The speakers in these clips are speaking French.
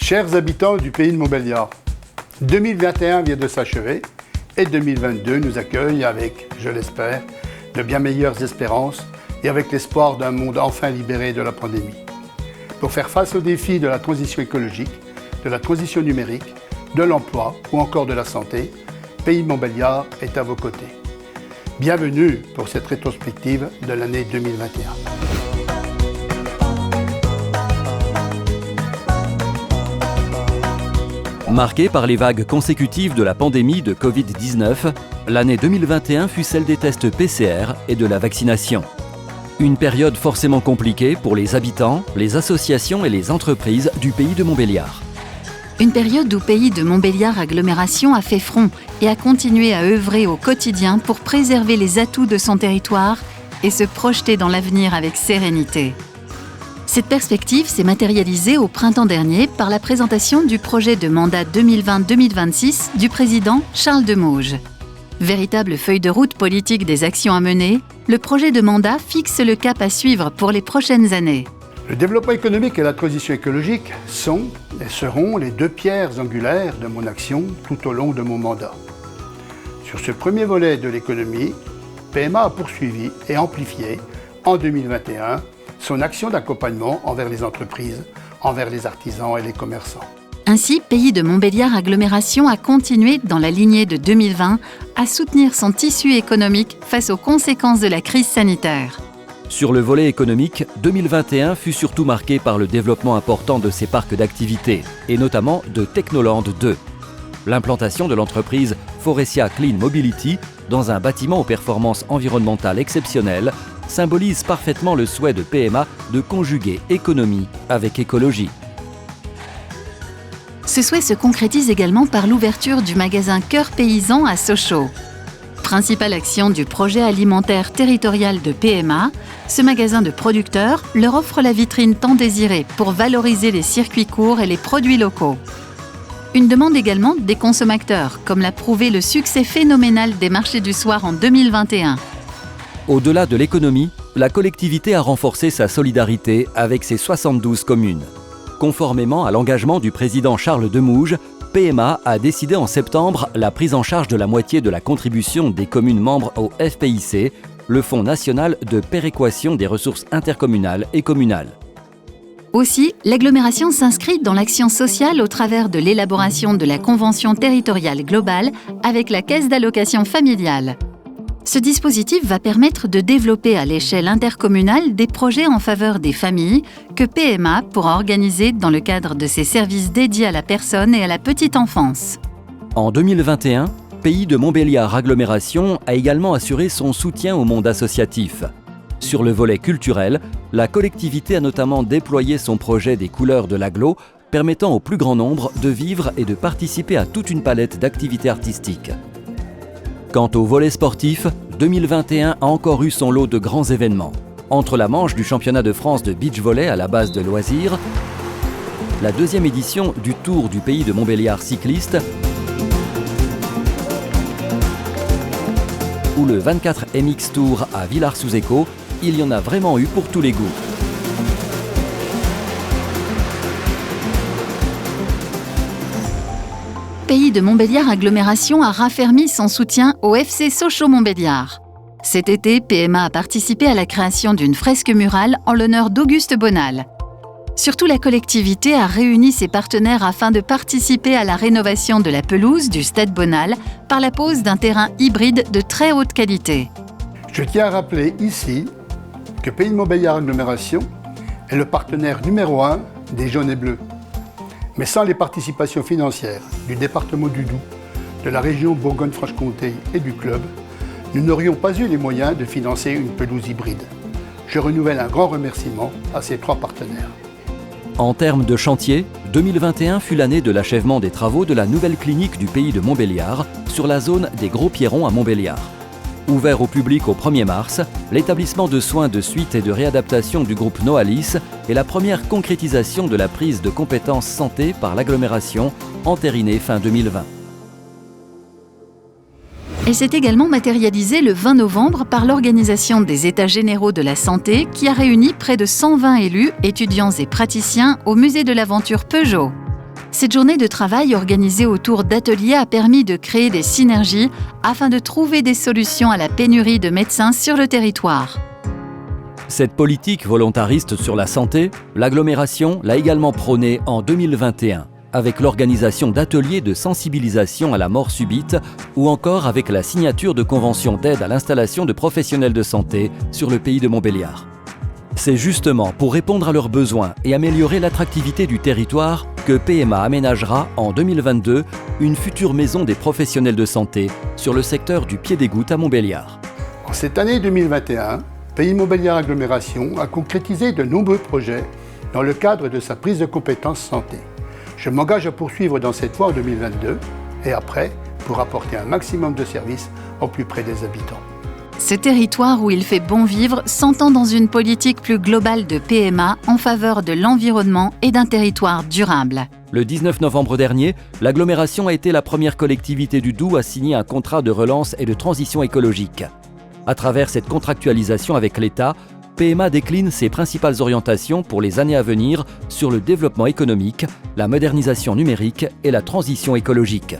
Chers habitants du pays de Montbéliard, 2021 vient de s'achever et 2022 nous accueille avec, je l'espère, de bien meilleures espérances et avec l'espoir d'un monde enfin libéré de la pandémie. Pour faire face aux défis de la transition écologique, de la transition numérique, de l'emploi ou encore de la santé, Pays de Montbéliard est à vos côtés. Bienvenue pour cette rétrospective de l'année 2021. Marquée par les vagues consécutives de la pandémie de Covid-19, l'année 2021 fut celle des tests PCR et de la vaccination. Une période forcément compliquée pour les habitants, les associations et les entreprises du pays de Montbéliard. Une période où Pays de Montbéliard Agglomération a fait front et a continué à œuvrer au quotidien pour préserver les atouts de son territoire et se projeter dans l'avenir avec sérénité. Cette perspective s'est matérialisée au printemps dernier par la présentation du projet de mandat 2020-2026 du président Charles Demauge. Véritable feuille de route politique des actions à mener, le projet de mandat fixe le cap à suivre pour les prochaines années. Le développement économique et la transition écologique sont et seront les deux pierres angulaires de mon action tout au long de mon mandat. Sur ce premier volet de l'économie, PMA a poursuivi et amplifié en 2021 son action d'accompagnement envers les entreprises, envers les artisans et les commerçants. Ainsi, Pays de Montbéliard Agglomération a continué, dans la lignée de 2020, à soutenir son tissu économique face aux conséquences de la crise sanitaire. Sur le volet économique, 2021 fut surtout marqué par le développement important de ses parcs d'activités, et notamment de Technoland 2. L'implantation de l'entreprise Forestia Clean Mobility dans un bâtiment aux performances environnementales exceptionnelles symbolise parfaitement le souhait de PMA de conjuguer économie avec écologie. Ce souhait se concrétise également par l'ouverture du magasin Cœur Paysan à Sochaux. Principale action du projet alimentaire territorial de PMA, ce magasin de producteurs leur offre la vitrine tant désirée pour valoriser les circuits courts et les produits locaux. Une demande également des consommateurs, comme l'a prouvé le succès phénoménal des marchés du soir en 2021. Au-delà de l'économie, la collectivité a renforcé sa solidarité avec ses 72 communes. Conformément à l'engagement du président Charles Demauge, PMA a décidé en septembre la prise en charge de la moitié de la contribution des communes membres au FPIC, le Fonds national de péréquation des ressources intercommunales et communales. Aussi, l'agglomération s'inscrit dans l'action sociale au travers de l'élaboration de la Convention territoriale globale avec la Caisse d'allocation familiale. Ce dispositif va permettre de développer à l'échelle intercommunale des projets en faveur des familles que PMA pourra organiser dans le cadre de ses services dédiés à la personne et à la petite enfance. En 2021, Pays de Montbéliard Agglomération a également assuré son soutien au monde associatif. Sur le volet culturel, la collectivité a notamment déployé son projet des couleurs de l'agglo, permettant au plus grand nombre de vivre et de participer à toute une palette d'activités artistiques. Quant au volet sportif, 2021 a encore eu son lot de grands événements. Entre la manche du championnat de France de beach volley à la base de loisirs, la deuxième édition du Tour du Pays de Montbéliard cycliste ou le 24 MX Tour à Villars-sous-Écault, il y en a vraiment eu pour tous les goûts. Pays de Montbéliard Agglomération a raffermi son soutien au FC Sochaux-Montbéliard. Cet été, PMA a participé à la création d'une fresque murale en l'honneur d'Auguste Bonal. Surtout, la collectivité a réuni ses partenaires afin de participer à la rénovation de la pelouse du Stade Bonal par la pose d'un terrain hybride de très haute qualité. Je tiens à rappeler ici que Pays de Montbéliard Agglomération est le partenaire numéro 1 des Jaunes et Bleus. Mais sans les participations financières du département du Doubs, de la région Bourgogne-Franche-Comté et du club, nous n'aurions pas eu les moyens de financer une pelouse hybride. Je renouvelle un grand remerciement à ces trois partenaires. En termes de chantier, 2021 fut l'année de l'achèvement des travaux de la nouvelle clinique du Pays de Montbéliard sur la zone des Gros Pierrons à Montbéliard. Ouvert au public au 1er mars, l'établissement de soins de suite et de réadaptation du groupe Noalis est la première concrétisation de la prise de compétences santé par l'agglomération, entérinée fin 2020. Elle s'est également matérialisée le 20 novembre par l'organisation des États généraux de la santé qui a réuni près de 120 élus, étudiants et praticiens au musée de l'aventure Peugeot. Cette journée de travail organisée autour d'ateliers a permis de créer des synergies afin de trouver des solutions à la pénurie de médecins sur le territoire. Cette politique volontariste sur la santé, l'agglomération l'a également prônée en 2021, avec l'organisation d'ateliers de sensibilisation à la mort subite ou encore avec la signature de conventions d'aide à l'installation de professionnels de santé sur le pays de Montbéliard. C'est justement pour répondre à leurs besoins et améliorer l'attractivité du territoire que PMA aménagera en 2022 une future maison des professionnels de santé sur le secteur du Pied-des-Gouttes à Montbéliard. En cette année 2021, Pays Montbéliard Agglomération a concrétisé de nombreux projets dans le cadre de sa prise de compétence santé. Je m'engage à poursuivre dans cette voie en 2022 et après pour apporter un maximum de services au plus près des habitants. Ce territoire où il fait bon vivre s'entend dans une politique plus globale de PMA en faveur de l'environnement et d'un territoire durable. Le 19 novembre dernier, l'agglomération a été la première collectivité du Doubs à signer un contrat de relance et de transition écologique. À travers cette contractualisation avec l'État, PMA décline ses principales orientations pour les années à venir sur le développement économique, la modernisation numérique et la transition écologique.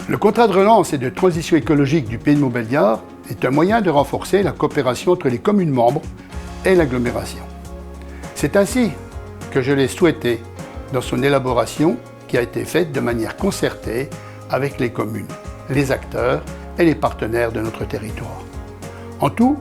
Le contrat de relance et de transition écologique du Pays de Montbéliard est un moyen de renforcer la coopération entre les communes membres et l'agglomération. C'est ainsi que je l'ai souhaité dans son élaboration qui a été faite de manière concertée avec les communes, les acteurs et les partenaires de notre territoire. En tout,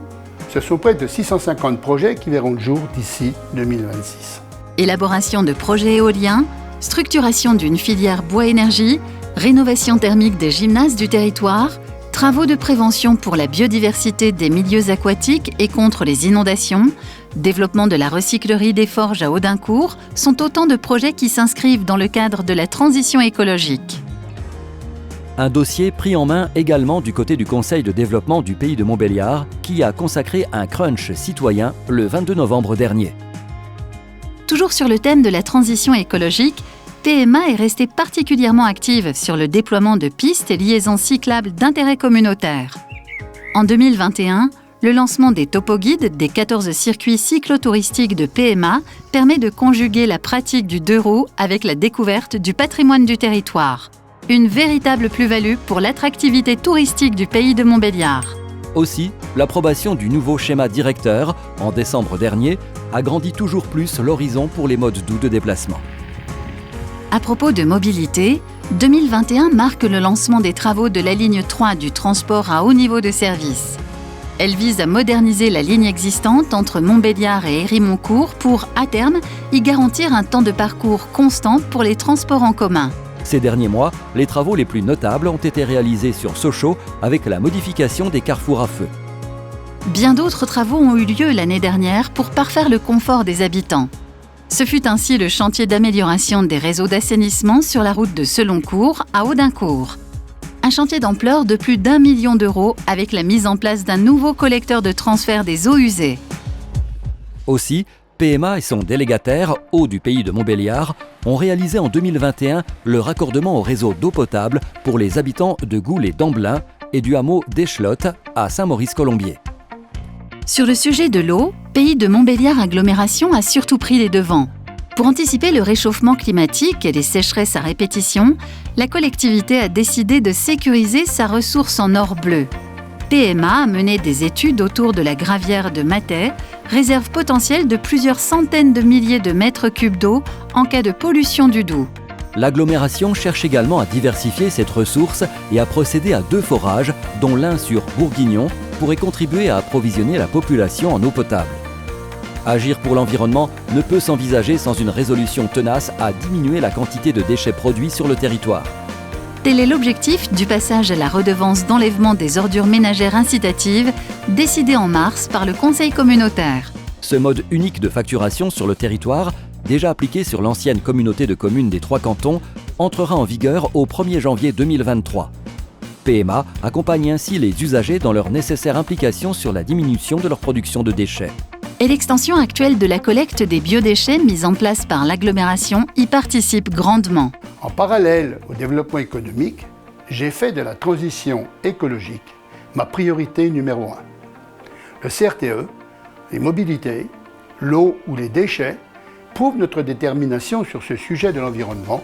ce sont près de 650 projets qui verront le jour d'ici 2026. Élaboration de projets éoliens, structuration d'une filière bois-énergie, rénovation thermique des gymnases du territoire, travaux de prévention pour la biodiversité des milieux aquatiques et contre les inondations, développement de la recyclerie des forges à Audincourt sont autant de projets qui s'inscrivent dans le cadre de la transition écologique. Un dossier pris en main également du côté du Conseil de développement du Pays de Montbéliard qui a consacré un crunch citoyen le 22 novembre dernier. Toujours sur le thème de la transition écologique, PMA est restée particulièrement active sur le déploiement de pistes et liaisons cyclables d'intérêt communautaire. En 2021, le lancement des topoguides des 14 circuits cyclotouristiques de PMA permet de conjuguer la pratique du deux roues avec la découverte du patrimoine du territoire. Une véritable plus-value pour l'attractivité touristique du pays de Montbéliard. Aussi, l'approbation du nouveau schéma directeur, en décembre dernier, agrandit toujours plus l'horizon pour les modes doux de déplacement. À propos de mobilité, 2021 marque le lancement des travaux de la ligne 3 du transport à haut niveau de service. Elle vise à moderniser la ligne existante entre Montbéliard et Hérimoncourt pour, à terme, y garantir un temps de parcours constant pour les transports en commun. Ces derniers mois, les travaux les plus notables ont été réalisés sur Sochaux avec la modification des carrefours à feu. Bien d'autres travaux ont eu lieu l'année dernière pour parfaire le confort des habitants. Ce fut ainsi le chantier d'amélioration des réseaux d'assainissement sur la route de Seloncourt à Audincourt. Un chantier d'ampleur de plus d'1 million d'euros avec la mise en place d'un nouveau collecteur de transfert des eaux usées. Aussi, PMA et son délégataire, Eau du Pays de Montbéliard, ont réalisé en 2021 le raccordement au réseau d'eau potable pour les habitants de Goul et d'Amblin et du hameau d'Échelotte à Saint-Maurice-Colombier. Sur le sujet de l'eau, Pays de Montbéliard Agglomération a surtout pris les devants. Pour anticiper le réchauffement climatique et les sécheresses à répétition, la collectivité a décidé de sécuriser sa ressource en or bleu. PMA a mené des études autour de la gravière de Mathey, réserve potentielle de plusieurs centaines de milliers de mètres cubes d'eau en cas de pollution du Doubs. L'agglomération cherche également à diversifier cette ressource et à procéder à 2 forages, dont l'un sur Bourguignon, pourrait contribuer à approvisionner la population en eau potable. Agir pour l'environnement ne peut s'envisager sans une résolution tenace à diminuer la quantité de déchets produits sur le territoire. Tel est l'objectif du passage à la redevance d'enlèvement des ordures ménagères incitative, décidé en mars par le Conseil communautaire. Ce mode unique de facturation sur le territoire, déjà appliqué sur l'ancienne communauté de communes des 3 cantons, entrera en vigueur au 1er janvier 2023. PMA accompagne ainsi les usagers dans leur nécessaire implication sur la diminution de leur production de déchets. Et l'extension actuelle de la collecte des biodéchets mise en place par l'agglomération y participe grandement. En parallèle au développement économique, j'ai fait de la transition écologique ma priorité numéro 1. Le CRTE, les mobilités, l'eau ou les déchets prouvent notre détermination sur ce sujet de l'environnement,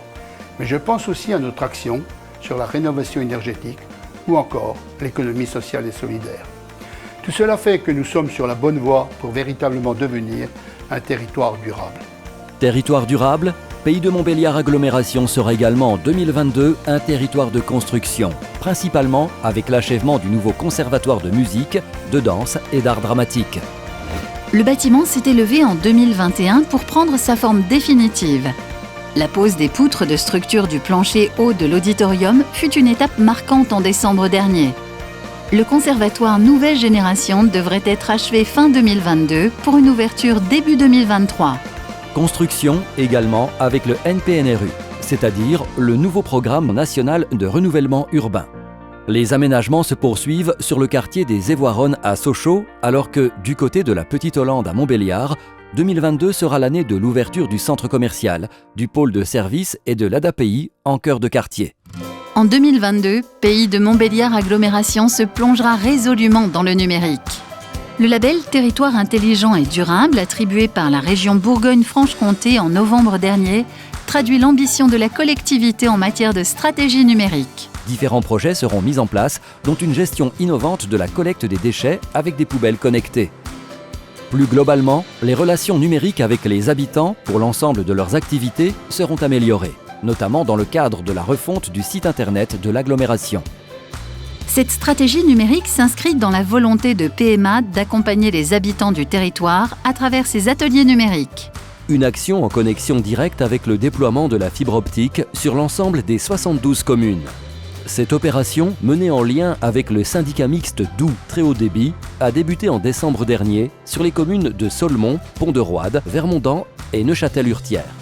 Mais je pense aussi à notre action sur la rénovation énergétique ou encore l'économie sociale et solidaire. Tout cela fait que nous sommes sur la bonne voie pour véritablement devenir un territoire durable. Territoire durable, Pays de Montbéliard Agglomération sera également en 2022 un territoire de construction, principalement avec l'achèvement du nouveau conservatoire de musique, de danse et d'art dramatique. Le bâtiment s'est élevé en 2021 pour prendre sa forme définitive. La pose des poutres de structure du plancher haut de l'auditorium fut une étape marquante en décembre dernier. Le conservatoire nouvelle génération devrait être achevé fin 2022 pour une ouverture début 2023. Construction également avec le NPNRU, c'est-à-dire le nouveau programme national de renouvellement urbain. Les aménagements se poursuivent sur le quartier des Évoironnes à Sochaux, alors que du côté de la Petite Hollande à Montbéliard, 2022 sera l'année de l'ouverture du centre commercial, du pôle de services et de l'ADAPI en cœur de quartier. En 2022, Pays de Montbéliard Agglomération se plongera résolument dans le numérique. Le label Territoire intelligent et durable, attribué par la région Bourgogne-Franche-Comté en novembre dernier, traduit l'ambition de la collectivité en matière de stratégie numérique. Différents projets seront mis en place, dont une gestion innovante de la collecte des déchets avec des poubelles connectées. Plus globalement, les relations numériques avec les habitants pour l'ensemble de leurs activités seront améliorées, notamment dans le cadre de la refonte du site internet de l'agglomération. Cette stratégie numérique s'inscrit dans la volonté de PMA d'accompagner les habitants du territoire à travers ses ateliers numériques. Une action en connexion directe avec le déploiement de la fibre optique sur l'ensemble des 72 communes. Cette opération, menée en lien avec le syndicat mixte Doubs Très Haut Débit, a débuté en décembre dernier sur les communes de Saulmont, Pont-de-Roide, Vermondan et Neufchâtel-Urtière.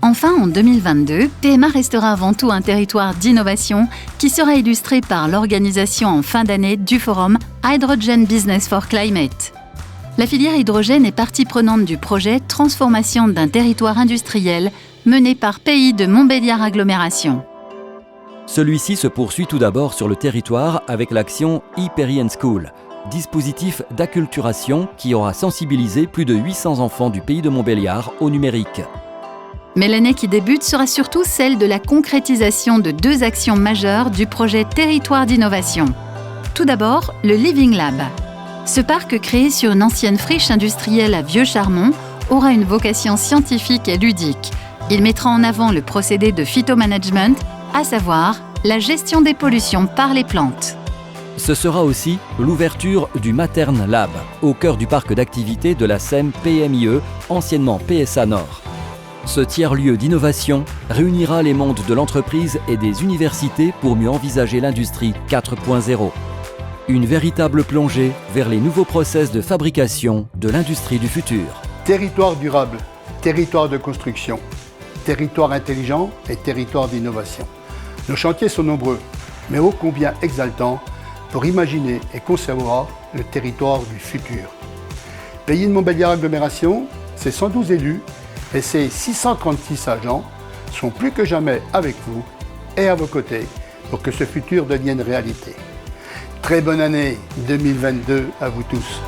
Enfin, en 2022, PMA restera avant tout un territoire d'innovation qui sera illustré par l'organisation en fin d'année du forum Hydrogen Business for Climate. La filière hydrogène est partie prenante du projet Transformation d'un territoire industriel mené par Pays de Montbéliard Agglomération. Celui-ci se poursuit tout d'abord sur le territoire avec l'action e-Peri & School, dispositif d'acculturation qui aura sensibilisé plus de 800 enfants du Pays de Montbéliard au numérique. Mais l'année qui débute sera surtout celle de la concrétisation de deux actions majeures du projet Territoire d'innovation. Tout d'abord, le Living Lab. Ce parc créé sur une ancienne friche industrielle à Vieux-Charmont aura une vocation scientifique et ludique. Il mettra en avant le procédé de phytomanagement, à savoir la gestion des pollutions par les plantes. Ce sera aussi l'ouverture du Matern Lab, au cœur du parc d'activités de la SEM PMIE, anciennement PSA Nord. Ce tiers-lieu d'innovation réunira les mondes de l'entreprise et des universités pour mieux envisager l'industrie 4.0. Une véritable plongée vers les nouveaux process de fabrication de l'industrie du futur. Territoire durable, territoire de construction, territoire intelligent et territoire d'innovation. Nos chantiers sont nombreux, mais ô combien exaltants pour imaginer et concevoir le territoire du futur. Pays de Montbéliard Agglomération, ses 112 élus et ses 636 agents sont plus que jamais avec vous et à vos côtés pour que ce futur devienne réalité. Très bonne année 2022 à vous tous.